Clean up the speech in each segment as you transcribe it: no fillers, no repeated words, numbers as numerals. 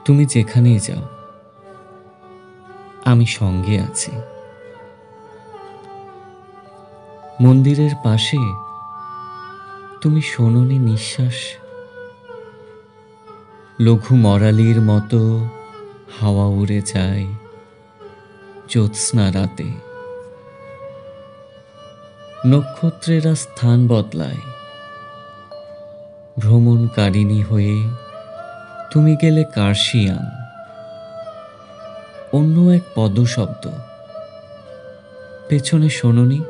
তুমি যেখানেই যাও, আমি সঙ্গে আছি। মন্দিরের পাশে তুমি শোনোনি নিঃশ্বাস? লঘু মরালির মতো হাওয়া উড়ে যায় জ্যোৎস্না রাতে। নক্ষত্রেরা স্থান বদলায়, ভ্রমণকারিণী হয়ে তুমি গেলে কার্শিয়াং। অন্য এক পদশব্দ পেছনে শোনোনি?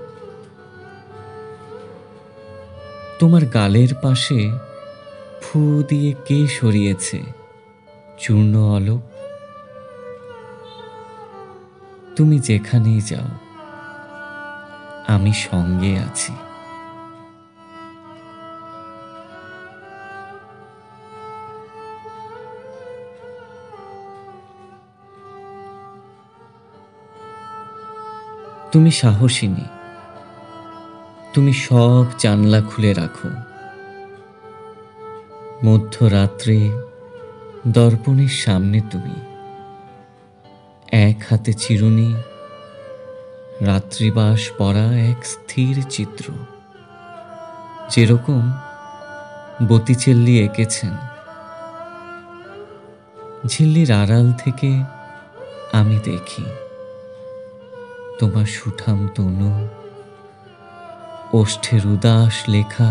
তোমার গালের পাশে ফু দিয়ে কে সরিয়েছে চূর্ণ আলোক? তুমি যেখানেই যাও, আমি সঙ্গে আছি। তুমি সাহসিনী, তুমি সব জানলা খুলে রাখো। মধ্যরাত্রে দর্পণের সামনে তুমি, এক হাতে চিরুনি, রাত্রিবাস পরা এক স্থির চিত্র, যেরকম বতিচেল্লি এঁকেছেন। ঝিল্লির আড়াল থেকে আমি দেখি তোমার সুঠাম তনু, ওষ্ঠের উদাস লেখা,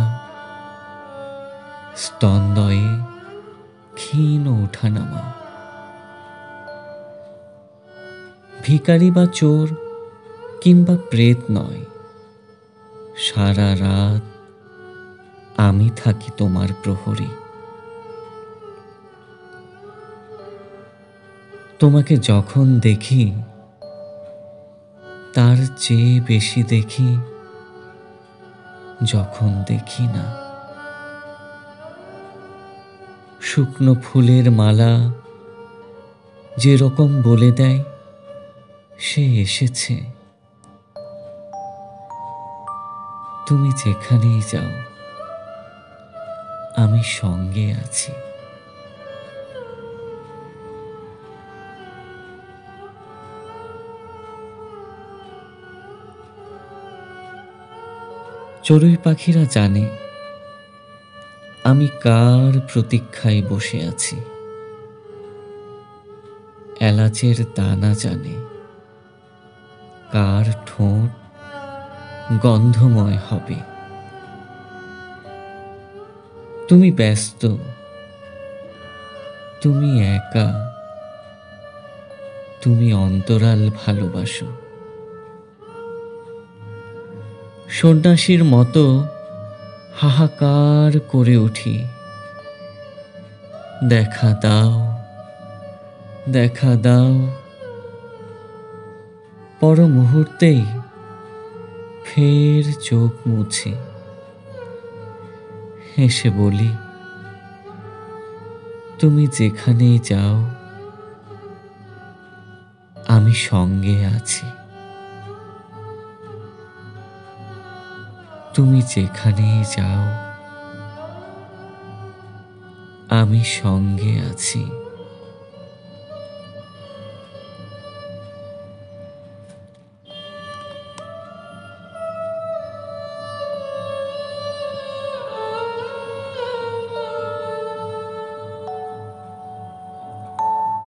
স্তন্দয়ে ক্ষীণ ওঠানামা। ভিখারি বা চোর কিংবা প্রেত নয়, সারা রাত আমি থাকি তোমার প্রহরী। তোমাকে যখন দেখি, তার চেয়ে বেশি দেখি যখন দেখি না। শুকনো ফুলের মালা যেরকম বলে দেয় সে এসেছে। তুমি যেখানেই যাও, আমি সঙ্গে আছি। চড়ুই পাখিরা জানে আমি কার প্রতীক্ষায় বসে আছি। এলাচের দানা জানে কার ঠোঁট গন্ধময় হবে। তুমি ব্যস্ত, তুমি একা, তুমি অন্তরাল ভালোবাসো। সন্ন্যাসীর মতো হাহাকার করে উঠি, দেখা দাও, দেখা দাও। পর মুহূর্তেই ফের চোখ মুছি, হেসে বলি তুমি যেখানেই যাও, আমি সঙ্গে আছি। তুমি যেখানেই যাও, আমি সঙ্গে আছি।